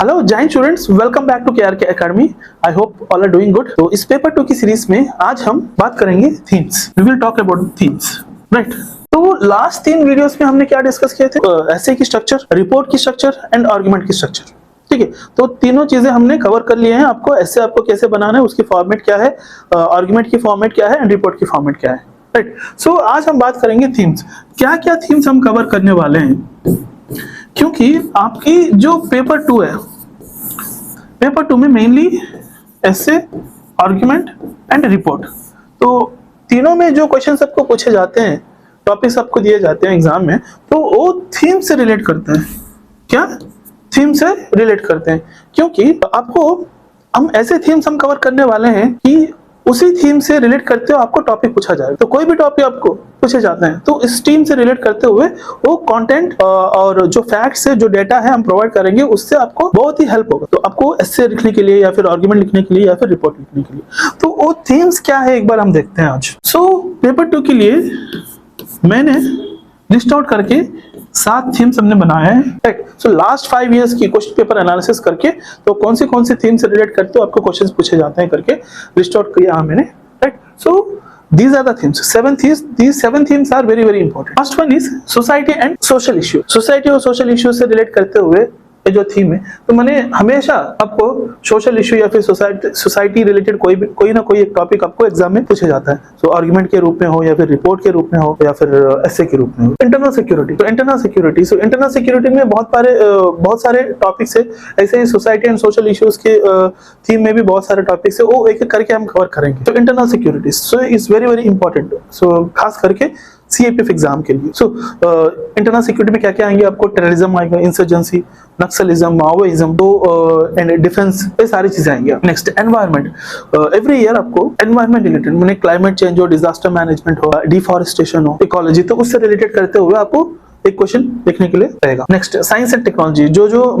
Hello giant students, welcome back to KRK academy. I hope all are doing good. तो इस paper 2 की series में आज हम बात करेंगे themes. We will talk about themes, right. तो लास्ट 3 वीडियोस में हमने क्या डिस्कस किए थे? एसे की स्ट्रक्चर, रिपोर्ट की स्ट्रक्चर एंड आर्गुमेंट की स्ट्रक्चर। ठीक है, तो तीनों चीजें हमने कवर कर लिए हैं। आपको ऐसे आपको कैसे बनाना है, उसकी फॉर्मेट क्या है, आर्गुमेंट की फॉर्मेट क्या है एंड रिपोर्ट की फॉर्मेट क्या है, राइट। सो आज हम बात करेंगे थीम्स। क्या क्या थीम्स हम कवर करने वाले हैं, क्योंकि आपकी जो पेपर 2 है, पेपर 2 में मेनली ऐसे, आर्गुमेंट एंड रिपोर्ट, तो तीनों में जो क्वेश्चन आपको पूछे जाते हैं, टॉपिक्स आपको दिए जाते हैं एग्जाम में, तो वो थीम से रिलेट करते हैं। क्या थीम से रिलेट करते हैं? क्योंकि आपको हम ऐसे थीम्स हम कवर करने वाले हैं कि उसी थीम से रिलेट करते हुए आपको टॉपिक पूछा जाए। तो कोई भी टॉपिक आपको पूछे जाते हैं तो इस थीम से रिलेट करते हुए वो कंटेंट और जो फैक्ट्स है, जो डेटा है हम प्रोवाइड करेंगे, उससे आपको बहुत ही हेल्प होगा। तो आपको एस्से लिखने के लिए या फिर आर्गुमेंट लिखने के लिए या फिर रिपोर्ट लिखने के लिए, तो वो थीम्स क्या है एक बार हम देखते हैं आज। सो पेपर 2 के लिए मैंने लिस्ट आउट करके 7 थीम्स हमने बनाए हैं, राइट। सो लास्ट 5 इयर्स की क्वेश्चन पेपर एनालिसिस करके तो कौन से थीम से रिलेट करते हो आपको क्वेश्चंस पूछे जाते हैं करके लिस्ट आउट किया मैंने, right. So these are the themes, 7 themes. These 7 themes are very very important. First one is society and social issue. Society और social issue से रिलेट करते हुए ये जो थीम है, तो मैंने हमेशा आपको सोशल इशू या फिर सोसाइटी रिलेटेड कोई ना कोई एक टॉपिक आपको एग्जाम में पूछा जाता है। सो आर्गुमेंट के रूप में हो या फिर रिपोर्ट के रूप में हो या फिर एसे के रूप में हो। इंटरनल सिक्योरिटी, तो इंटरनल सिक्योरिटी में बहुत सारे टॉपिक्स है। ऐसे ही सोसाइटी एंड सोशल इश्यूज के थीम में भी बहुत सारे टॉपिक्स है, वो एक एक करके हम कवर करेंगे। तो internal security so is very very important, so खास करके सीएपीएफ एग्जाम के लिए। सो इंटरनल सिक्योरिटी में क्या क्या आएंगे आपको? टेररिज्म आएगा, इंसर्जेंसी, नक्सलिज्म, माओइज्म, तो एंड डिफेंस, ये सारी चीजें आएंगी। नेक्स्ट एनवायरनमेंट, एवरी ईयर आपको एनवायरनमेंट रिलेटेड, मैंने क्लाइमेट चेंज हो, डिजास्टर मैनेजमेंट हो, डिफॉरेस्टेशन हो, इकोलॉजी, तो उससे रिलेटेड करते हुए आपको एक क्वेश्चन देखने के लिए रहेगा। नेक्स्ट साइंस एंड टेक्नोलॉजी, जो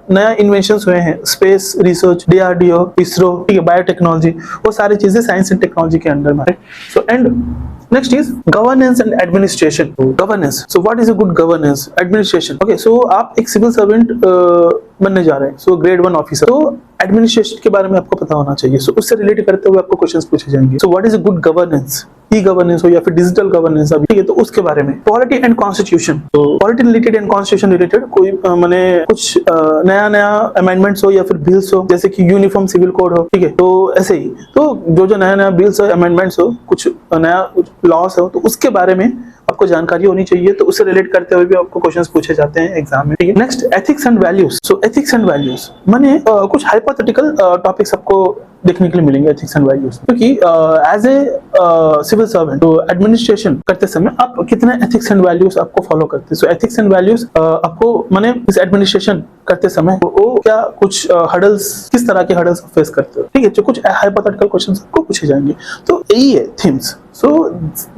नया इन्वेंशंस हुए हैं, स्पेस रिसर्च, डीआरडीओ, इसरो, ठीक है, बायोटेक्नोलॉजी, वो सारी चीजें साइंस एंड टेक्नोलॉजी के अंडर में है। So and next is governance and administration. Governance, so what is a good governance? Administration, okay. So आप एक सिविल सर्वेंट बनने जा रहे हैं, सो ग्रेड 1 ऑफिसर, तो एडमिनिस्ट्रेशन के बारे में आपको पता होना चाहिए। सो उससे रिलेट करते हुए आपको क्वेश्चंस पूछे जाएंगे। सो what is a good governance? E governance हो या फिर डिजिटल गवर्नेंस, अभी ठीक है, तो उसके बारे में। पॉलिटी एंड कॉन्स्टिट्यूशन, तो polity related and constitution related कोई मैंने कुछ नया अमेंडमेंट्स हो या फिर बिल्स हो, जैसे कि यूनिफॉर्म सिविल कोड हो, ठीक है, तो ऐसे ही, तो जो नया बिल्स हो, अमेंडमेंट्स हो, कुछ नया लॉस हो, तो उसके बारे में आपको जानकारी होनी चाहिए। तो उससे रिलेट करते हुए भी आपको क्वेश्चंस पूछे जाते हैं एग्जाम में, ठीक है। Next ethics and values, so ethics and values माने कुछ हाइपोथेटिकल टॉपिक्स आपको देखने के लिए मिलेंगे एथिक्स एंड वैल्यूज, क्योंकि एज ए सिविल सर्वेंट, तो एडमिनिस्ट्रेशन करते समय आप कितने एथिक्स एंड वैल्यूज आपको फॉलो करते हैं। सो एथिक्स एंड वैल्यूज आपको माने इस एडमिनिस्ट्रेशन करते समय वो क्या कुछ हर्डल्स, किस तरह के हर्डल्स फेस करते हो, ठीक है, जो कुछ हाइपोथेटिकल क्वेश्चंस आपको पूछे जाएंगे। तो यही है themes. So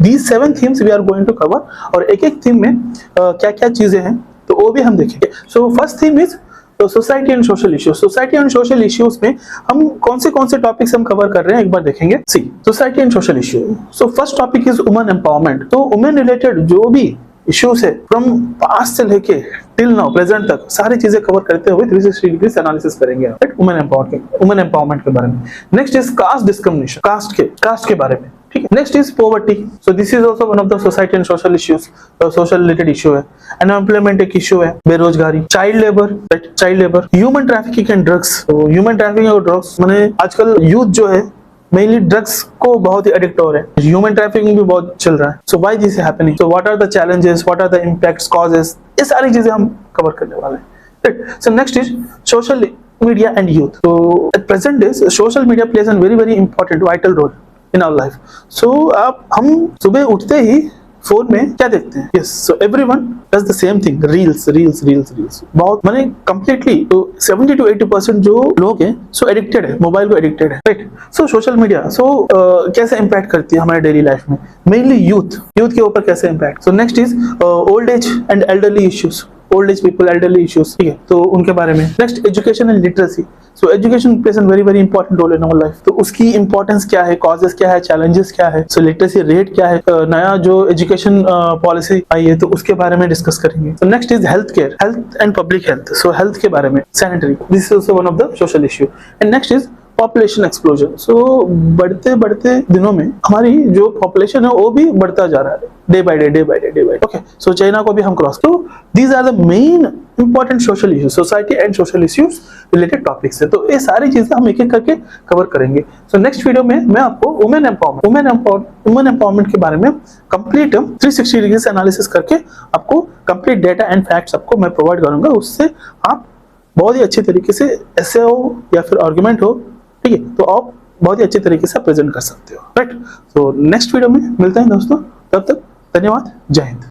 these 7 themes we are going to cover, और एक एक थीम में क्या क्या चीजें हैं तो वो भी हम देखेंगे। सो फर्स्ट थीम इज तो society and social issues. Society and social issues में हम कौन से टॉपिक्स हम कवर कर रहे हैं एक बार देखेंगे। C society and social issue, so first topic is women empowerment. तो वुमेन रिलेटेड जो भी इश्यूज है फ्रॉम पास्ट से लेके टिल नाउ प्रेजेंट तक, सारी चीजें कवर करते हुए 360 डिग्री एनालिसिस करेंगे वुमेन एम्पावरमेंट के बारे में। Next is caste discrimination, caste के बारे में, ठीक है। Next is poverty, so this is also one of the society and social issues, social related issue है। अनएम्प्लॉयमेंट एक इशू है, बेरोजगारी, child labour, human trafficking and drugs. तो ह्यूमन ट्रैफिकिंग और ड्रग्स माने आजकल यूथ जो है मेनली ड्रग्स को बहुत ही एडिक्ट हो रहे हैं, ह्यूमन ट्रैफिकिंग भी बहुत चल रहा है। So why this happening, so what are the challenges, what are the impacts, causes, ये सारी चीजें हम कवर करने वाले हैं, right. So next is social media and youth. तो at present days social media plays an very very important vital role in our life. So हम सुबह उठते ही फोन में क्या देखते हैं? Yes, so everyone does the same thing, reels. बहुत माने कंप्लीटली तो 70 to 80% जो लोग हैं सो एडिक्टेड है, मोबाइल को एडिक्टेड है, राइट। सो सोशल मीडिया कैसे इंपैक्ट करती है हमारे डेली लाइफ में, मेनली यूथ के ऊपर कैसे impact. So next is old age and elderly issues. Old age people, elderly issues, ठीक है, तो उनके बारे में। Next education and literacy. So education plays an very very important role in our life, तो उसकी इंपॉर्टेंस क्या है, कॉजेस क्या है, चैलेंजेस क्या है, सो लिटरेसी रेट क्या है, नया जो एजुकेशन पॉलिसी आई है तो उसके बारे में डिस्कस करेंगे। So next is health care, health and public health, so health के बारे में, sanitary, this is also one of the social issue. And next is population explosion. So बढ़ते बढ़ते दिनों में हमारी जो पॉपुलेशन है वो भी बढ़ता जा रहा है, day by day, day by day, day by day. Okay, so China को भी हम क्रॉस, तो these are the main important social issues, society and social issues related topics है। तो ये सारी चीजें हम एक एक करके कवर करेंगे। सो नेक्स्ट वीडियो में मैं आपको वुमेन एम्पावरमेंट के बारे में कंप्लीट 360 डिग्री से एनालिसिस करके आपको कंप्लीट डेटा एंड फैक्ट्स आपको मैं प्रोवाइड करूंगा। उससे आप बहुत ही अच्छे तरीके से ऐसे हो या फिर आर्गुमेंट हो, ठीक है, तो आप बहुत ही अच्छे तरीके से प्रेजेंट कर सकते हो, राइट। तो नेक्स्ट वीडियो में मिलते हैं दोस्तों, तब तक धन्यवाद, जय हिंद।